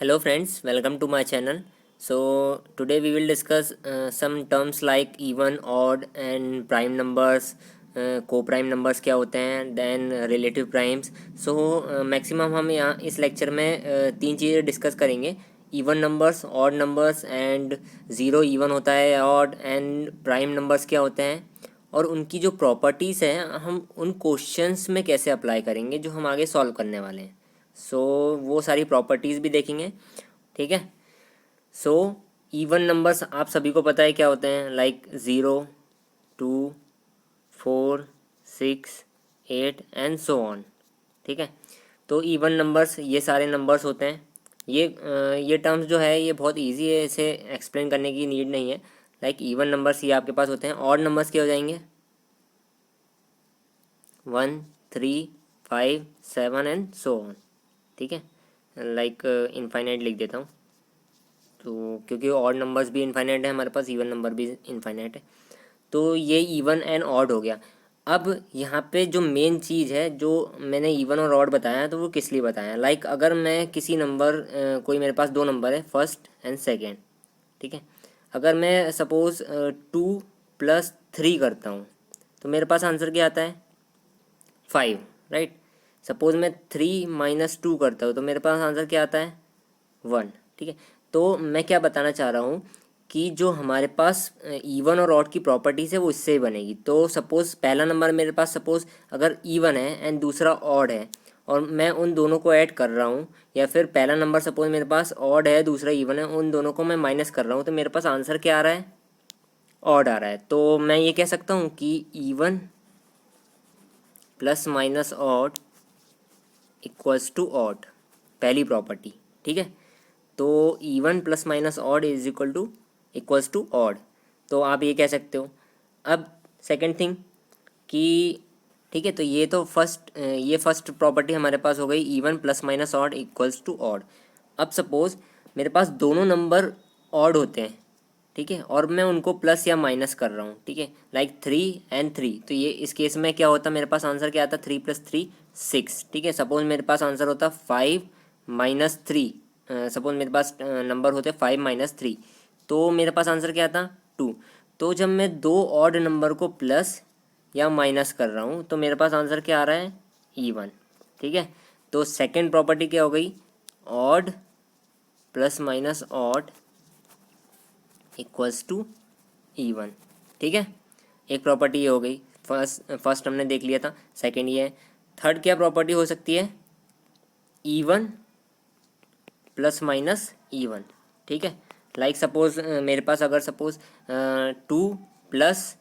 Hello friends, welcome to my channel. So today we will discuss some terms like even, odd and prime numbers, co-prime numbers क्या होते हैं, then relative primes. So maximum हम यहाँ इस lecture में तीन चीज़ें डिस्कस करेंगे. Even numbers, odd numbers and zero even होता है या ऑड, एंड प्राइम नंबर्स क्या होते हैं और उनकी जो प्रॉपर्टीज़ हैं हम उन क्वेश्चंस में कैसे अप्लाई करेंगे जो हम आगे सॉल्व करने वाले हैं. सो वो सारी प्रॉपर्टीज़ भी देखेंगे. ठीक है. सो इवन नंबर्स आप सभी को पता है क्या होते हैं, लाइक 0, 2, 4, 6, 8 एंड सो ऑन. ठीक है. तो इवन नंबर्स ये सारे नंबर्स होते हैं. ये टर्म्स जो है ये बहुत इजी है, इसे एक्सप्लेन करने की नीड नहीं है. लाइक इवन नंबर्स ये आपके पास होते हैं. ऑड नंबर्स क्या हो जाएंगे, 1, 3, 5, 7 एंड सो ऑन. ठीक है. लाइक इनफाइनाइट लिख देता हूँ तो, क्योंकि ऑड नंबर्स भी इनफाइनाइट है हमारे पास, इवन नंबर भी इनफाइनाइट है. तो ये इवन एंड ऑड हो गया. अब यहाँ पे जो मेन चीज़ है, जो मैंने इवन और ऑड बताया है, तो वो किस लिए बताया, लाइक अगर मैं किसी नंबर कोई मेरे पास दो नंबर है, फर्स्ट एंड सेकेंड. ठीक है. अगर मैं सपोज़ 2 + 3 करता हूँ तो मेरे पास आंसर क्या आता है, 5. राइट. सपोज़ मैं 3 - 2 करता हूँ तो मेरे पास आंसर क्या आता है, 1. ठीक है. तो मैं क्या बताना चाह रहा हूँ कि जो हमारे पास इवन और ऑड की प्रॉपर्टीज़ है वो इससे ही बनेगी. तो सपोज़ पहला नंबर मेरे पास, सपोज़ अगर इवन है एंड दूसरा ऑड है और मैं उन दोनों को ऐड कर रहा हूँ, या फिर पहला नंबर सपोज़ मेरे पास ऑड है दूसरा इवन है, उन दोनों को मैं माइनस कर रहा हूँ, तो मेरे पास आंसर क्या आ रहा है, ऑड आ रहा है. तो मैं ये कह सकता हूँ कि even ± odd equals to odd, पहली प्रॉपर्टी. ठीक है. तो even ± odd is equal to equals to odd, तो आप ये कह सकते हो. अब सेकंड थिंग कि ठीक है, तो ये फर्स्ट प्रॉपर्टी हमारे पास हो गई, even ± odd equals to odd. अब सपोज़ मेरे पास दोनों नंबर ऑड होते हैं. ठीक है. और मैं उनको प्लस या माइनस कर रहा हूँ. ठीक है. लाइक 3 और 3, तो ये इस केस में क्या होता, मेरे पास आंसर क्या आता, 3 + 3 6. ठीक है. सपोज मेरे पास आंसर होता 5 - 3. सपोज मेरे पास नंबर होते 5 - 3, तो मेरे पास आंसर क्या आता, 2. तो जब मैं दो ऑड नंबर को प्लस या माइनस कर रहा हूँ तो मेरे पास आंसर क्या आ रहा है, इवन. ठीक है. तो सेकेंड प्रॉपर्टी क्या हो गई, odd ± odd equals to even. ठीक है. एक प्रॉपर्टी ये हो गई, फर्स्ट हमने देख लिया था. सेकंड ये है. थर्ड क्या प्रॉपर्टी हो सकती है, इवन ± इवन. ठीक है. लाइक सपोज मेरे पास अगर सपोज 2 +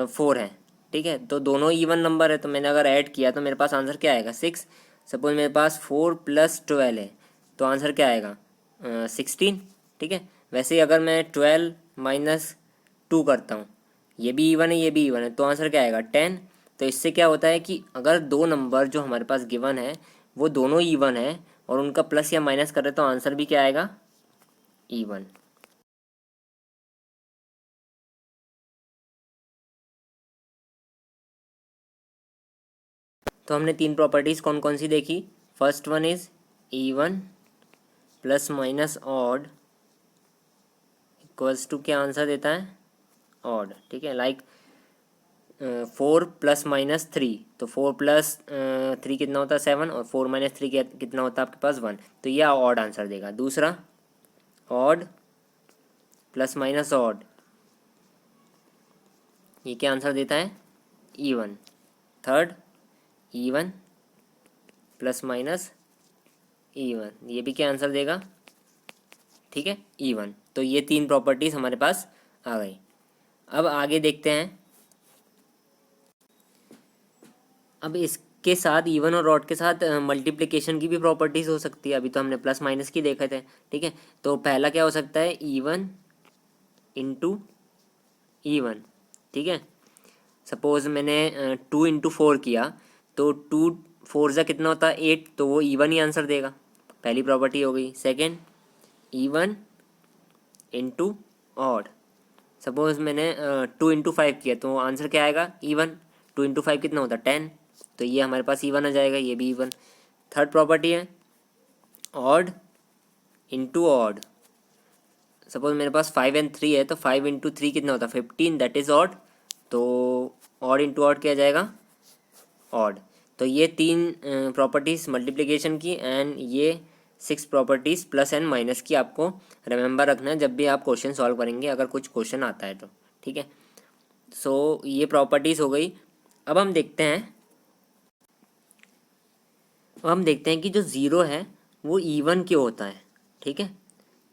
4 है. ठीक है. तो दोनों इवन नंबर है, तो मैंने अगर ऐड किया तो मेरे पास आंसर क्या आएगा, 6. सपोज मेरे पास 4 + 12 है, तो आंसर क्या आएगा, 16. ठीक है. वैसे ही अगर मैं 12 - 2 करता हूँ, ये भी इवन है ये भी इवन है, तो आंसर क्या आएगा, 10. तो इससे क्या होता है कि अगर दो नंबर जो हमारे पास गिवन है वो दोनों इवन है और उनका प्लस या माइनस करें तो आंसर भी क्या आएगा, इवन. तो हमने तीन प्रॉपर्टीज़ कौन कौन सी देखी. First one is even ± odd equals to क्या आंसर देता है, ऑड. ठीक है. लाइक 4 ± 3, तो 4 + 3 कितना होता है, 7, और 4 - 3 कितना होता है आपके पास, 1. तो ये ऑड आंसर देगा. दूसरा ऑड ± ऑड, ये क्या आंसर देता है, इवन. थर्ड इवन ± इवन, ये भी क्या आंसर देगा, ठीक है, इवन. तो ये तीन प्रॉपर्टीज़ हमारे पास आ गई. अब आगे देखते हैं. अब इसके साथ इवन और ऑड के साथ मल्टीप्लिकेशन की भी प्रॉपर्टीज़ हो सकती है. अभी तो हमने प्लस माइनस की देखे थे. ठीक है. तो पहला क्या हो सकता है, इवन इंटू इवन. ठीक है. सपोज मैंने 2 × 4 किया, तो 2 × 4 कितना होता है, 8, तो वो इवन ही आंसर देगा. पहली प्रॉपर्टी हो गई. Second, even into odd. Suppose मैंने 2 × 5 किया, तो आंसर क्या आएगा, इवन. 2 × 5 कितना होता है, 10, तो ये हमारे पास इवन आ जाएगा, ये भी इवन. थर्ड प्रॉपर्टी है ऑड इंटू ऑड, सपोज मेरे पास 5 एंड 3 है तो 5 इंटू 3 कितना होता है 15, दैट इज़ ऑड। तो ऑड इंटू ऑड क्या जाएगा ऑड। तो ये 3 प्रॉपर्टीज़ मल्टीप्लिकेशन की एंड ये 6 प्रॉपर्टीज़ प्लस एंड माइनस की आपको रिमेंबर रखना है जब भी आप क्वेश्चन सॉल्व करेंगे, अगर कुछ क्वेश्चन आता है तो। ठीक है, सो ये प्रॉपर्टीज़ हो गई। अब हम देखते हैं कि जो ज़ीरो है वो इवन क्यों होता है। ठीक है,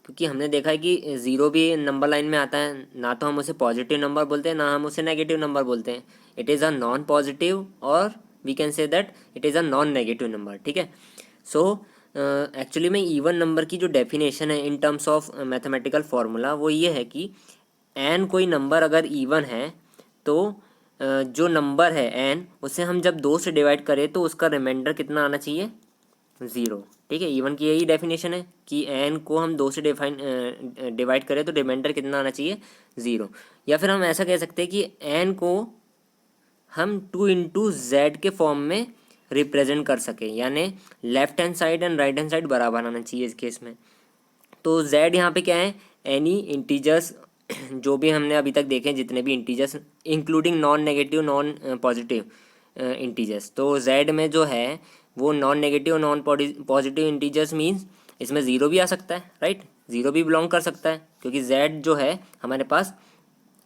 क्योंकि हमने देखा है कि ज़ीरो भी नंबर लाइन में आता है, ना तो हम उसे पॉजिटिव नंबर बोलते हैं ना हम उसे नेगेटिव नंबर बोलते हैं। It is a non positive और we can say that it is a non negative number. ठीक है, सो एक्चुअली में इवन नंबर की जो डेफिनेशन है in terms of mathematical formula वो ये है कि एन कोई नंबर अगर इवन है तो जो नंबर है एन उसे हम जब 2 से डिवाइड करें तो उसका रिमाइंडर कितना आना चाहिए ज़ीरो। ठीक है, इवन की यही डेफिनेशन है कि एन को हम 2 से डिवाइड करें तो रिमाइंडर कितना आना चाहिए ज़ीरो। या फिर हम ऐसा कह सकते हैं कि एन को हम 2 इंटू जेड के फॉर्म में रिप्रेजेंट कर सकें, यानी left hand side and right hand side बराबर आना चाहिए इस केस में। तो जेड यहाँ पे क्या है, एनी इंटीजर्स जो भी हमने अभी तक देखे जितने भी integers including non negative non positive integers, तो जेड में जो है वो non negative non positive integers means इसमें ज़ीरो भी आ सकता है, राइट, ज़ीरो भी बिलोंग कर सकता है क्योंकि जेड जो है हमारे पास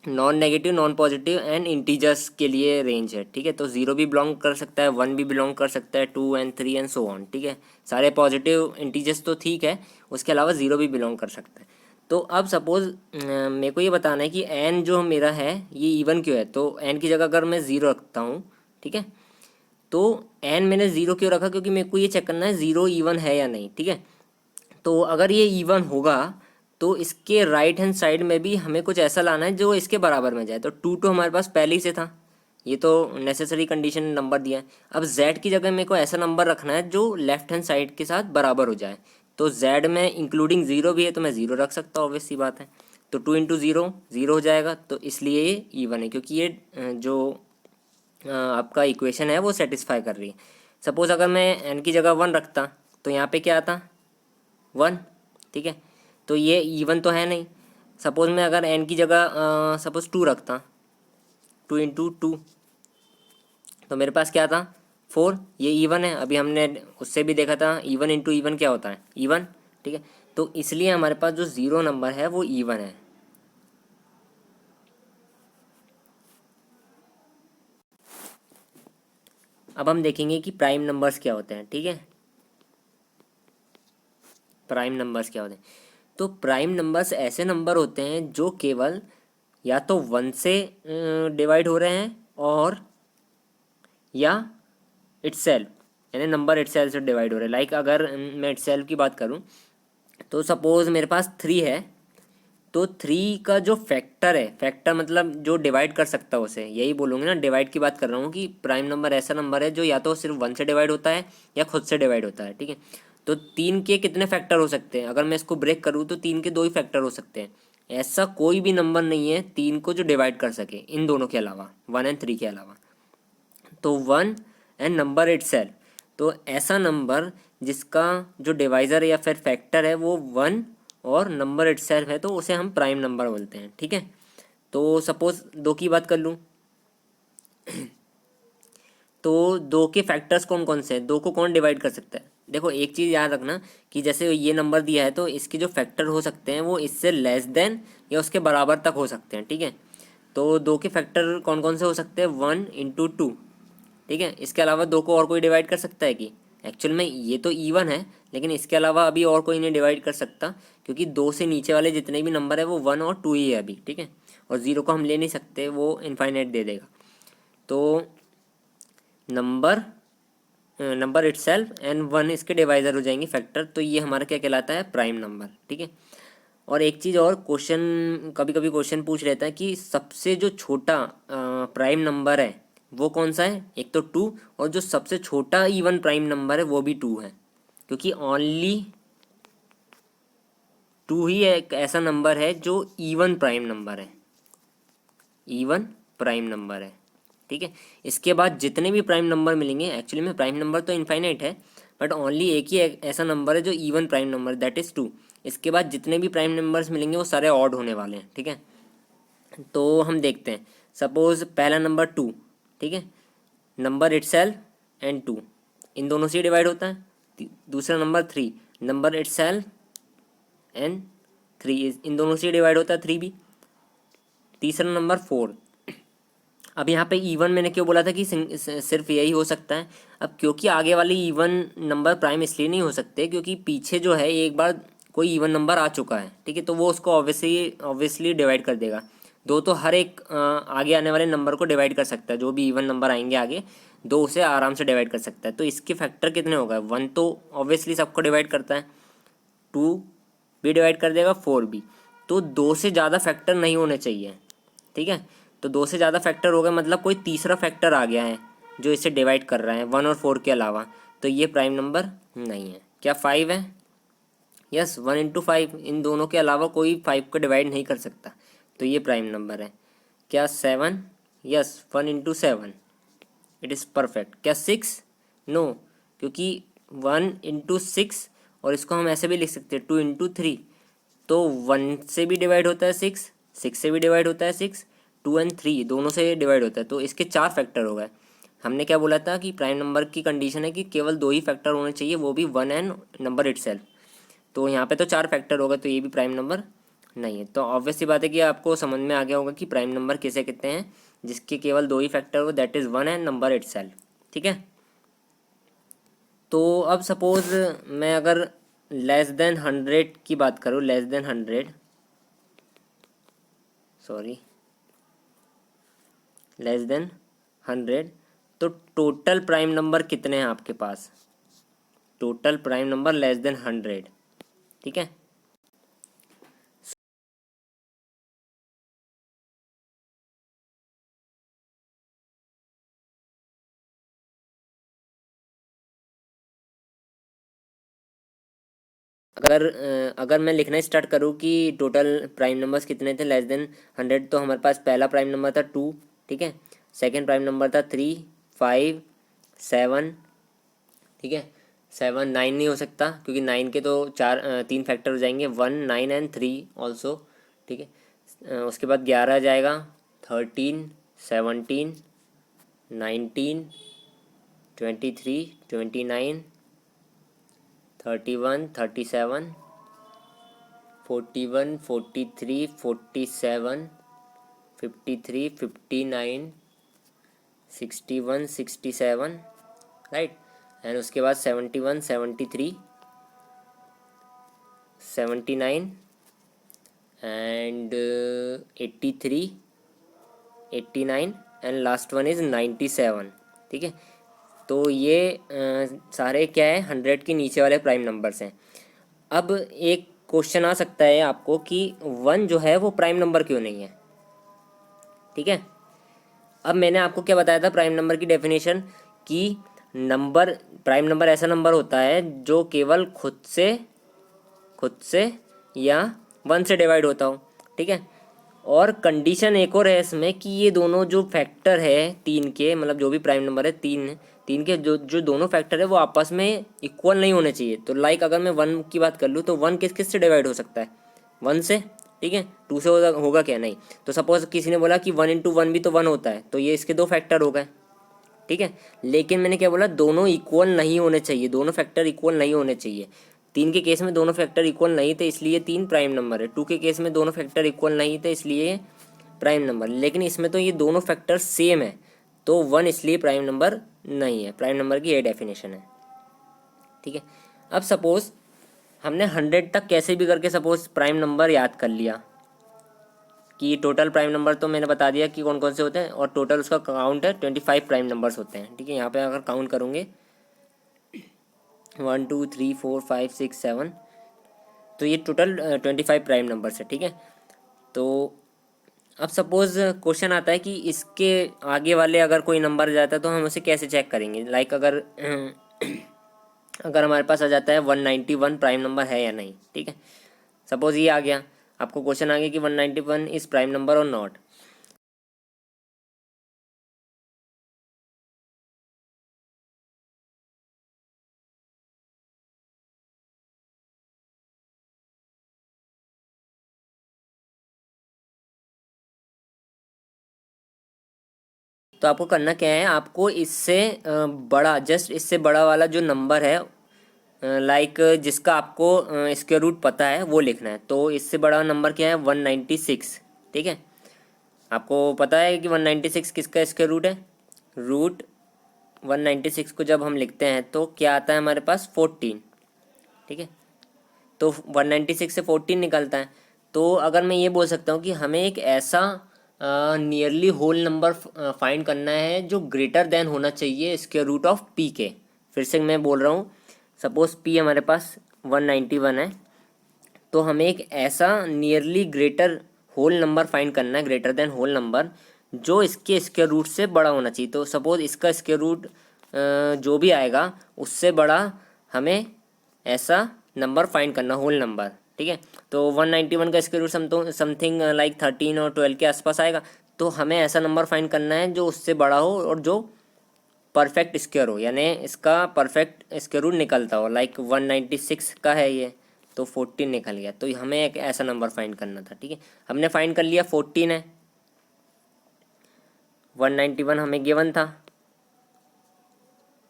non negative non positive and integers के लिए रेंज है। ठीक है, तो ज़ीरो भी बिलोंग कर सकता है, 1 भी बिलोंग कर सकता है, 2 एंड 3 एंड सो ऑन। ठीक है, सारे पॉजिटिव इंटीजर्स तो ठीक है, उसके अलावा ज़ीरो भी बिलोंग कर सकता है। तो अब सपोज़ मेरे को ये बताना है कि एन जो मेरा है ये इवन क्यों है। तो एन की जगह अगर मैं ज़ीरो रखता हूँ, ठीक है, तो एन मैंने ज़ीरो क्यों रखा, क्योंकि मेरे को ये चेक करना है ज़ीरो इवन है या नहीं। ठीक है, तो अगर ये इवन होगा तो इसके राइट हैंड साइड में भी हमें कुछ ऐसा लाना है जो इसके बराबर में जाए। तो टू तो हमारे पास पहले ही से था, ये तो नेसेसरी कंडीशन नंबर दिया है। अब z की जगह मेरे को ऐसा नंबर रखना है जो लेफ्ट हैंड साइड के साथ बराबर हो जाए। तो z में इंक्लूडिंग ज़ीरो भी है तो मैं ज़ीरो रख सकता हूँ, ऑब्वियस सी बात है। तो 2 इंटू ज़ीरो ज़ीरो हो जाएगा, तो इसलिए ये ईवन है क्योंकि ये जो आपका इक्वेशन है वो सेटिस्फाई कर रही है। सपोज़ अगर मैं n की जगह 1 रखता तो यहाँ पे क्या आता 1। ठीक है, तो ये इवन तो है नहीं। सपोज़ मैं अगर n की जगह सपोज़ 2 रखता, 2 इंटू टू, तो मेरे पास क्या था 4, ये इवन है। अभी हमने उससे भी देखा था इवन इंटू इवन क्या होता है इवन। ठीक है, तो इसलिए हमारे पास जो ज़ीरो नंबर है वो इवन है। अब हम देखेंगे कि प्राइम नंबर्स क्या होते हैं। ठीक है, प्राइम नंबर्स क्या होते हैं। तो प्राइम नंबर्स ऐसे नंबर होते हैं जो केवल या तो 1 से डिवाइड हो रहे हैं और या इटसेल्फ, यानी नंबर इटसेल्फ से डिवाइड हो रहे हैं। लाइक अगर मैं इटसेल्फ की बात करूं तो सपोज़ मेरे पास 3 है, तो 3 का जो फैक्टर है, फैक्टर मतलब जो डिवाइड कर सकता है उसे, यही बोलूँगी ना, डिवाइड की बात कर रहा हूँ कि प्राइम नंबर ऐसा नंबर है जो या तो सिर्फ 1 से डिवाइड होता है या खुद से डिवाइड होता है। ठीक है, तो 3 के कितने फैक्टर हो सकते हैं, अगर मैं इसको ब्रेक करूँ तो 3 के 2 ही फैक्टर हो सकते हैं। ऐसा कोई भी नंबर नहीं है 3 को जो डिवाइड कर सके इन दोनों के अलावा, 1 एंड 3 के अलावा। तो 1 एंड नंबर इटसेल्फ, तो ऐसा नंबर जिसका जो डिवाइज़र या फिर फैक्टर है वो 1 और नंबर इटसेल्फ है तो उसे हम प्राइम नंबर बोलते हैं। ठीक है, तो सपोज़ 2 की बात कर लूँ तो 2 के फैक्टर्स कौन कौन से हैं, 2 को कौन डिवाइड कर सकता है। देखो एक चीज़ याद रखना कि जैसे ये नंबर दिया है तो इसके जो फैक्टर हो सकते हैं वो इससे लेस देन या उसके बराबर तक हो सकते हैं। ठीक है, तो 2 के फैक्टर कौन कौन से हो सकते हैं 1 इंटू टू। ठीक है, इसके अलावा 2 को और कोई डिवाइड कर सकता है कि एक्चुअल में ये तो इवन है लेकिन इसके अलावा अभी और कोई नहीं डिवाइड कर सकता क्योंकि 2 से नीचे वाले जितने भी नंबर है वो 1 और 2 ही है अभी। ठीक है, और 0 को हम ले नहीं सकते, वो इनफाइनाइट दे देगा। तो नंबर इटसेल्फ एंड 1 इसके डिवाइज़र हो जाएंगे फैक्टर, तो ये हमारा क्या कहलाता है प्राइम नंबर। ठीक है, और एक चीज़ और, क्वेश्चन कभी कभी क्वेश्चन पूछ रहता है कि सबसे जो छोटा प्राइम नंबर है वो कौन सा है, एक तो 2 और जो सबसे छोटा इवन प्राइम नंबर है वो भी 2 है, क्योंकि ओनली 2 ही एक ऐसा नंबर है जो इवन प्राइम नंबर है, इवन प्राइम नंबर है। ठीक है, इसके बाद जितने भी प्राइम नंबर मिलेंगे, एक्चुअली में प्राइम नंबर तो इनफाइनाइट है बट ओनली एक ही ऐसा नंबर है जो even prime number, that is 2। इसके बाद जितने भी प्राइम नंबर्स मिलेंगे वो सारे ऑड होने वाले हैं, ठीक है। तो हम देखते हैं, सपोज पहला नंबर 2, ठीक है, नंबर इटसेल्फ एंड 2 इन दोनों से डिवाइड होता है। दूसरा नंबर 3, नंबर इटसेल्फ एंड 3 इन दोनों से डिवाइड होता है, 3 भी। तीसरा नंबर 4। अब यहाँ पे इवन मैंने क्यों बोला था कि सिर्फ यही हो सकता है। अब क्योंकि आगे वाले इवन नंबर प्राइम इसलिए नहीं हो सकते क्योंकि पीछे जो है एक बार कोई इवन नंबर आ चुका है, ठीक है, तो वो उसको ऑब्वियसली डिवाइड कर देगा। दो तो हर एक आगे आने वाले नंबर को डिवाइड कर सकता है, जो भी इवन नंबर आएंगे आगे दो उसे आराम से डिवाइड कर सकता है। तो इसके फैक्टर कितने होगा, 1 तो ऑब्वियसली सबको डिवाइड करता है, 2 भी डिवाइड कर देगा, 4 भी। तो 2 से ज़्यादा फैक्टर नहीं होने चाहिए, ठीक है। तो 2 से ज़्यादा फैक्टर हो गए मतलब कोई तीसरा फैक्टर आ गया है जो इसे डिवाइड कर रहा है 1 और 4 के अलावा, तो ये प्राइम नंबर नहीं है। क्या 5 है? यस, 1 इंटू 5, इन दोनों के अलावा कोई 5 को डिवाइड नहीं कर सकता, तो ये प्राइम नंबर है। क्या 7? Yes, 1 into 7, it is perfect. क्या 6? नो, क्योंकि 1 इंटू 6, और इसको हम ऐसे भी लिख सकते हैं 2 इंटू 3, तो 1 से भी डिवाइड होता है 6, 6 से भी डिवाइड होता है 6, 2 एंड 3 दोनों से डिवाइड होता है, तो इसके 4 फैक्टर हो गए। हमने क्या बोला था कि प्राइम नंबर की कंडीशन है कि केवल 2 ही फैक्टर होने चाहिए, वो भी 1 एंड नंबर इटसेल्फ। तो यहाँ पे तो 4 फैक्टर होगा, तो ये भी प्राइम नंबर नहीं है। तो ऑब्वियस सी बात है कि आपको समझ में आ गया होगा कि प्राइम नंबर किसे कहते हैं, जिसके केवल 2 ही फैक्टर हो, that is 1 and number itself, ठीक है। तो अब सपोज मैं अगर लेस देन 100 की बात करूँ, less than 100, sorry, less than 100, तो टोटल प्राइम नंबर कितने हैं आपके पास, total prime number less than 100, ठीक है। अगर मैं लिखना स्टार्ट करूँ कि टोटल प्राइम नंबर्स कितने थे लेस देन 100, तो हमारे पास पहला प्राइम नंबर था 2, ठीक है। सेकेंड प्राइम नंबर था 3, 5, 7, ठीक है। 7, 9 नहीं हो सकता क्योंकि 9 के तो 3 फैक्टर हो जाएंगे, 1, 9 एंड 3 ऑल्सो, ठीक है। उसके बाद 11 आ जाएगा, 13, 17, 19, 23, 29, 31, 37, 41, 43, 47, 53, 59, 61, 67, राइट। एंड उसके बाद 71, 73, 79 and 83, 89 and last one is 97, ठीक है। तो ये सारे क्या है, 100 के नीचे वाले प्राइम नंबर्स हैं। अब एक क्वेश्चन आ सकता है आपको कि 1 जो है वो प्राइम नंबर क्यों नहीं है, ठीक है। अब मैंने आपको क्या बताया था प्राइम नंबर की डेफिनेशन, कि नंबर, प्राइम नंबर ऐसा नंबर होता है जो केवल खुद से या 1 से डिवाइड होता हो, ठीक है। और कंडीशन एक और है इसमें कि ये दोनों जो फैक्टर है 3 के, मतलब जो भी प्राइम नंबर है 3 के जो जो दोनों फैक्टर है वो आपस में इक्वल नहीं होने चाहिए। तो लाइक अगर मैं 1 की बात कर लूँ तो 1 किस किस से डिवाइड हो सकता है, 1 से, ठीक है। 2 से होगा क्या, नहीं। तो सपोज किसी ने बोला कि 1 इंटू 1 भी तो 1 होता है, तो ये इसके 2 फैक्टर हो गए, ठीक है। लेकिन मैंने क्या बोला, दोनों इक्वल नहीं होने चाहिए, दोनों फैक्टर इक्वल नहीं होने चाहिए। 3 के केस में दोनों फैक्टर इक्वल नहीं थे इसलिए 3 प्राइम नंबर है, 2 के केस में दोनों फैक्टर इक्वल नहीं थे इसलिए प्राइम नंबर। लेकिन इसमें तो ये दोनों फैक्टर सेम है, तो 1 इसलिए प्राइम नंबर नहीं है। प्राइम नंबर की ये डेफिनेशन है, ठीक है। अब सपोज हमने 100 तक कैसे भी करके सपोज प्राइम नंबर याद कर लिया, कि टोटल प्राइम नंबर तो मैंने बता दिया कि कौन कौन से होते हैं, और टोटल उसका काउंट है 25 प्राइम नंबर्स होते हैं, ठीक है। यहाँ पे अगर काउंट करोगे 1, 2, 3, 4, 5, 6, 7, तो ये टोटल 25 प्राइम नंबर्स है, ठीक है। तो अब सपोज क्वेश्चन आता है कि इसके आगे वाले अगर कोई नंबर जाता है तो हम उसे कैसे चेक करेंगे, लाइक अगर अगर हमारे पास आ जाता है 191 प्राइम नंबर है या नहीं, ठीक है। सपोज ये आ गया, आपको क्वेश्चन आ गया कि 191 इज़ प्राइम नंबर और नॉट। तो आपको करना क्या है, आपको इससे बड़ा, जस्ट इससे बड़ा वाला जो नंबर है, लाइक जिसका आपको स्क्वायर रूट पता है वो लिखना है। तो इससे बड़ा नंबर क्या है, 196। ठीक है, आपको पता है कि 196 किसका स्क्वायर रूट है। रूट 196 को जब हम लिखते हैं तो क्या आता है हमारे पास, 14। ठीक है, तो 196 से 14 निकलता है। तो अगर मैं ये बोल सकता हूँ कि हमें एक ऐसा नियरली होल नंबर फाइंड करना है जो ग्रेटर देन होना चाहिए स्क्वायर रूट ऑफ पी के। फिर से मैं बोल रहा हूँ, सपोज पी हमारे पास 191 है, तो हमें एक ऐसा nearly greater whole number find करना है, ग्रेटर देन होल नंबर, जो इसके स्क्वायर रूट से बड़ा होना चाहिए। तो सपोज इसका स्क्वायर रूट जो भी आएगा उससे बड़ा हमें ऐसा नंबर फाइंड करना, होल नंबर। ठीक है, तो 191 का स्क्वायर रूट समथिंग लाइक 13 और 12 के आसपास आएगा। तो हमें ऐसा नंबर फाइंड करना है जो उससे बड़ा हो और जो परफेक्ट स्क्वायर हो, यानी इसका परफेक्ट स्क्वायर रूट निकलता हो। लाइक 196 का है ये, तो 14 निकल गया। तो हमें एक ऐसा नंबर फाइंड करना था। ठीक है, हमने फाइंड कर लिया, 14 है। 191 हमें गिवन था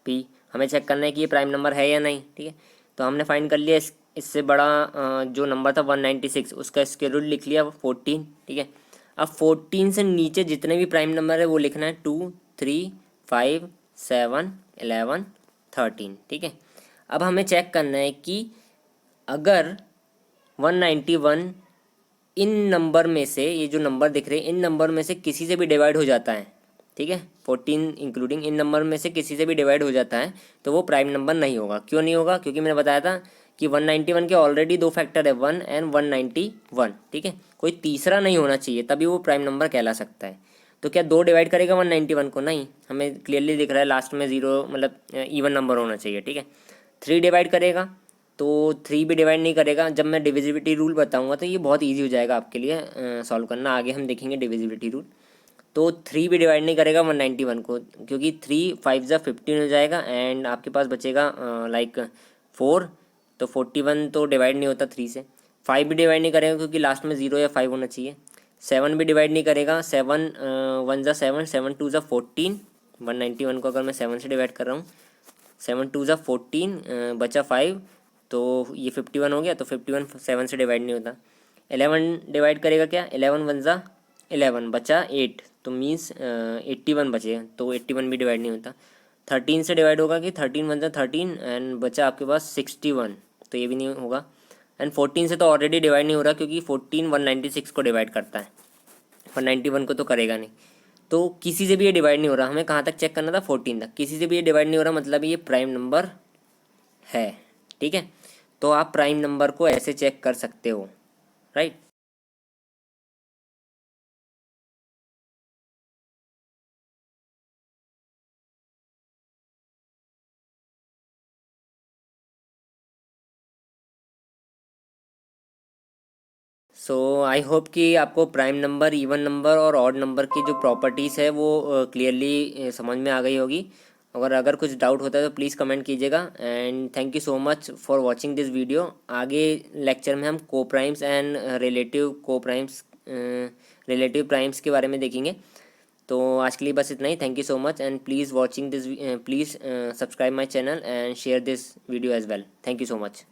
पी, हमें चेक करना है कि ये प्राइम नंबर है या नहीं। ठीक है, तो हमने फाइंड कर लिया। इससे बड़ा जो नंबर था 196, उसका स्क्वायर रूट लिख लिया 14। ठीक है, अब 14 से नीचे जितने भी प्राइम नंबर है वो लिखना है, 2, 3, 5, 7, 11, 13। ठीक है, अब हमें चेक करना है कि अगर 191 इन नंबर में से, ये जो नंबर दिख रहे हैं इन नंबर में से किसी से भी डिवाइड हो जाता है, ठीक है, 14 इंक्लूडिंग इन नंबर में से किसी से भी डिवाइड हो जाता है, तो वो प्राइम नंबर नहीं होगा। क्यों नहीं होगा, क्योंकि मैंने बताया था कि 191 के ऑलरेडी दो फैक्टर है, 1 एंड 191। ठीक है, कोई तीसरा नहीं होना चाहिए, तभी वो प्राइम नंबर कहला सकता है। तो क्या 2 डिवाइड करेगा 191 को? नहीं, हमें क्लियरली दिख रहा है लास्ट में 0, मतलब इवन नंबर होना चाहिए। ठीक है, 3 डिवाइड करेगा तो 3 भी डिवाइड नहीं करेगा। जब मैं डिविजिबिलिटी रूल बताऊंगा तो ये बहुत इजी हो जाएगा आपके लिए सॉल्व करना, आगे हम देखेंगे डिविजिबिलिटी रूल। तो 3 भी डिवाइड नहीं करेगा 191 को, क्योंकि 3 5 जा 15 हो जाएगा एंड आपके पास बचेगा लाइक 4। तो 41 तो डिवाइड नहीं होता 3 से। 5 भी डिवाइड नहीं करेगा क्योंकि लास्ट में 0 या 5 होना चाहिए। 7 भी डिवाइड नहीं करेगा, 7 1 जा 7, 7 2 जा 14। 191 को अगर मैं 7 से डिवाइड कर रहा हूँ, 7 2 जा 14, बचा 5, तो ये 51 हो गया। तो 51 7 से डिवाइड नहीं होता। 11 डिवाइड करेगा क्या, 11 1 जा 11, बचा 8, तो मीन्स 81 बचे, तो 81 भी डिवाइड नहीं होता। 13 से डिवाइड होगा कि 13 1 जा 13 एंड बचा आपके पास 61, तो ये भी नहीं होगा। एंड 14 से तो ऑलरेडी डिवाइड नहीं हो रहा क्योंकि 14 196 को डिवाइड करता है, 191 को तो करेगा नहीं। तो किसी से भी ये डिवाइड नहीं हो रहा। हमें कहाँ तक चेक करना था, 14 तक। किसी से भी ये डिवाइड नहीं हो रहा, मतलब ये प्राइम नंबर है। ठीक है, तो आप प्राइम नंबर को ऐसे चेक कर सकते हो, राइट। सो आई होप कि आपको प्राइम नंबर, इवन नंबर और ऑड नंबर की जो प्रॉपर्टीज़ है वो क्लियरली समझ में आ गई होगी। अगर कुछ डाउट होता है तो प्लीज़ कमेंट कीजिएगा। And thank you so much for watching this video. आगे लेक्चर में हम को प्राइम्स एंड रिलेटिव प्राइम्स के बारे में देखेंगे। तो आज के लिए बस इतना ही। Thank you so much and please subscribe my channel and share this video as well. Thank you so much.